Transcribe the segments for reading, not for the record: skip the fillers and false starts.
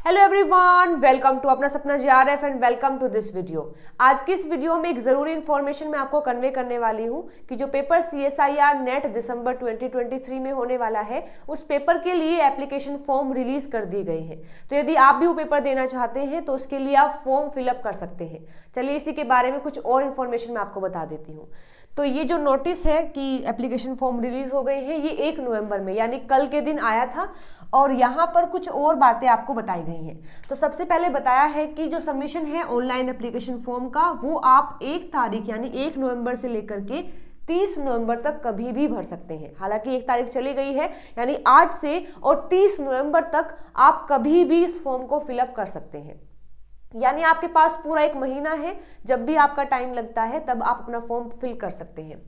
Hello everyone, welcome to Apna Sapna GRF and welcome to this video. आज की इस video में एक जरूरी इंफॉर्मेशन मैं आपको कन्वे करने वाली हूं कि जो पेपर सीएसआईआर नेट दिसंबर 2023 में होने वाला है, उस पेपर के लिए एप्लीकेशन फॉर्म रिलीज कर दी गई है। तो यदि आप भी वो पेपर देना चाहते हैं तो उसके लिए आप फॉर्म फिलअप कर सकते हैं। चलिए इसी के बारे में कुछ और इन्फॉर्मेशन मैं आपको बता देती हूँ। तो ये जो नोटिस है कि एप्लीकेशन फॉर्म रिलीज हो गए हैं, ये 1 नवंबर में यानी कल के दिन आया था और यहाँ पर कुछ और बातें आपको बताई गई हैं। तो सबसे पहले बताया है कि जो सबमिशन है ऑनलाइन एप्लीकेशन फॉर्म का, वो आप 1 तारीख यानी 1 नवंबर से लेकर के 30 नवंबर तक कभी भी भर सकते हैं। हालांकि 1 तारीख चली गई है यानी आज से, और 30 नवंबर तक आप कभी भी इस फॉर्म को फिलअप कर सकते हैं। यानी आपके पास पूरा 1 महीना है, जब भी आपका टाइम लगता है तब आप अपना फॉर्म फिल कर सकते हैं।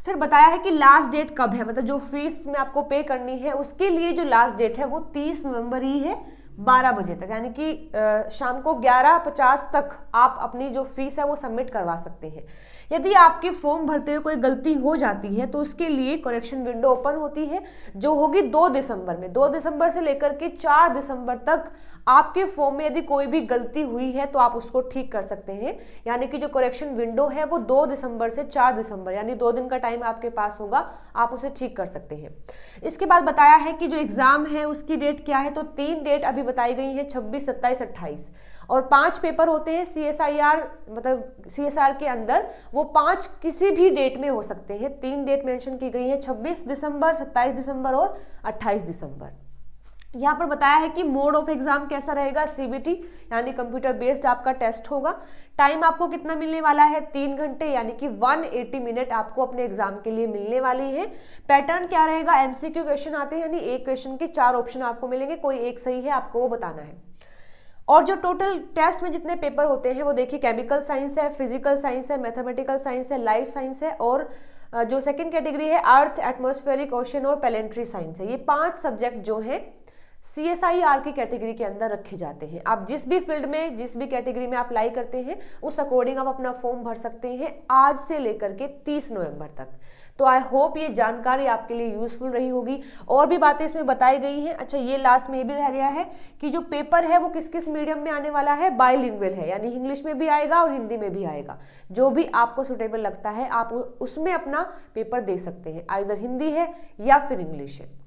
फिर बताया है कि लास्ट डेट कब है, मतलब जो फीस में आपको पे करनी है उसके लिए जो लास्ट डेट है वो 30 नवंबर ही है 12 बजे तक, यानी कि शाम को 11:50 तक आप अपनी जो फीस है वो सबमिट करवा सकते हैं। यदि आपके फॉर्म भरते हुए कोई गलती हो जाती है तो उसके लिए करेक्शन विंडो ओपन होती है, जो होगी 2 दिसंबर में। 2 दिसंबर से लेकर के 4 दिसंबर तक आपके फॉर्म में यदि कोई भी गलती हुई है तो आप उसको ठीक कर सकते हैं। यानी कि जो करेक्शन विंडो है वो 2 दिसंबर से 4 दिसंबर यानी 2 दिन का टाइम आपके पास होगा, आप उसे ठीक कर सकते हैं। इसके बाद बताया है कि जो एग्जाम है उसकी डेट क्या है, तो 3 डेट अभी बताई गई है, 26, 27, 28, और 5 पेपर होते हैं सीएसआईआर, मतलब सीएसआर के अंदर वो 5 किसी भी डेट में हो सकते हैं। 3 डेट मेंशन की गई है, 26 दिसंबर, 27 दिसंबर और 28 दिसंबर। यहाँ पर बताया है कि मोड ऑफ एग्जाम कैसा रहेगा, सीबीटी यानी कंप्यूटर बेस्ड आपका टेस्ट होगा। टाइम आपको कितना मिलने वाला है, 3 घंटे यानी कि 180 मिनट आपको अपने एग्जाम के लिए मिलने वाली है। पैटर्न क्या रहेगा, एमसीक्यू क्वेश्चन आते हैं, यानी एक क्वेश्चन के 4 ऑप्शन आपको मिलेंगे, कोई एक सही है, आपको वो बताना है। और जो टोटल टेस्ट में जितने पेपर होते हैं वो देखिए, केमिकल साइंस है, फिजिकल साइंस है, मैथमेटिकल साइंस है, लाइफ साइंस है, और जो सेकंड कैटेगरी है अर्थ, एटमॉस्फेरिक, ओशन और पैलेंट्री साइंस है। ये 5 सब्जेक्ट जो है सीएसआईआर की कैटेगरी के अंदर रखे जाते हैं। आप जिस भी फील्ड में, जिस भी कैटेगरी में आप अप्लाई करते हैं उस अकॉर्डिंग आप अपना फॉर्म भर सकते हैं आज से लेकर के 30 नवंबर तक। तो आई होप ये जानकारी आपके लिए यूजफुल रही होगी। और भी बातें इसमें बताई गई हैं। अच्छा, ये लास्ट में ये भी रह गया है कि जो पेपर है वो किस किस मीडियम में आने वाला है, बाइलिंगुअल है, यानी इंग्लिश में भी आएगा और हिंदी में भी आएगा। जो भी आपको सुटेबल लगता है आप उसमें अपना पेपर दे सकते हैं, आइदर हिंदी है या फिर इंग्लिश है।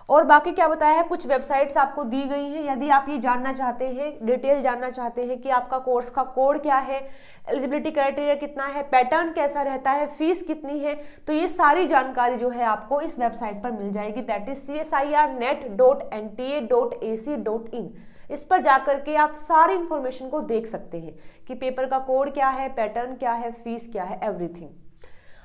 और बाकी क्या बताया है, कुछ वेबसाइट्स आपको दी गई हैं। यदि आप ये जानना चाहते हैं, डिटेल जानना चाहते हैं कि आपका कोर्स का कोड क्या है, एलिजिबिलिटी क्राइटेरिया कितना है, पैटर्न कैसा रहता है, फीस कितनी है, तो ये सारी जानकारी जो है आपको इस वेबसाइट पर मिल जाएगी, दैट इज csirnet.nta.ac.in। इस पर जाकर के आप सारी इंफॉर्मेशन को देख सकते हैं कि पेपर का कोड क्या है, पैटर्न क्या है, फीस क्या है, एवरीथिंग।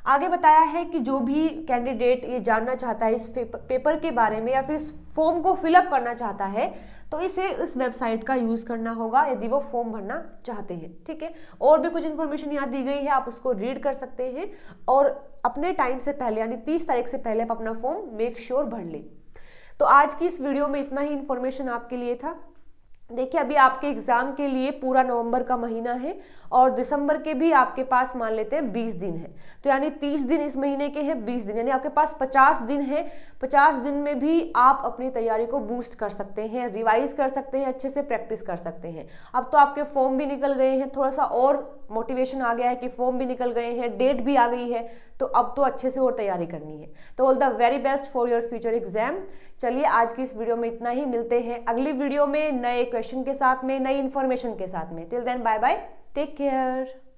आगे बताया है कि जो भी कैंडिडेट ये जानना चाहता है इस पेपर के बारे में या फिर इस फॉर्म को फिलअप करना चाहता है तो इसे इस वेबसाइट का यूज करना होगा यदि वो फॉर्म भरना चाहते हैं। ठीक है, और भी कुछ इन्फॉर्मेशन यहाँ दी गई है, आप उसको रीड कर सकते हैं और अपने टाइम से पहले यानी 30 तारीख से पहले आप अपना फॉर्म मेक श्योर भर लें। तो आज की इस वीडियो में इतना ही इन्फॉर्मेशन आपके लिए था। देखिए, अभी आपके एग्जाम के लिए पूरा नवंबर का महीना है और दिसंबर के भी आपके पास मान लेते हैं 20 दिन है, तो यानी 30 दिन इस महीने के हैं, 20 दिन यानी आपके पास 50 दिन है। 50 दिन में भी आप अपनी तैयारी को बूस्ट कर सकते हैं, रिवाइज कर सकते हैं, अच्छे से प्रैक्टिस कर सकते हैं। अब तो आपके फॉर्म भी निकल गए हैं, थोड़ा सा और मोटिवेशन आ गया है कि फॉर्म भी निकल गए हैं, डेट भी आ गई है, तो अब तो अच्छे से और तैयारी करनी है। तो all the very best for your future exam. चलिए आज की इस वीडियो में इतना ही, मिलते हैं अगली वीडियो में नए क्वेश्चन के साथ में, नई इन्फॉर्मेशन के साथ में। Till then bye bye, take care.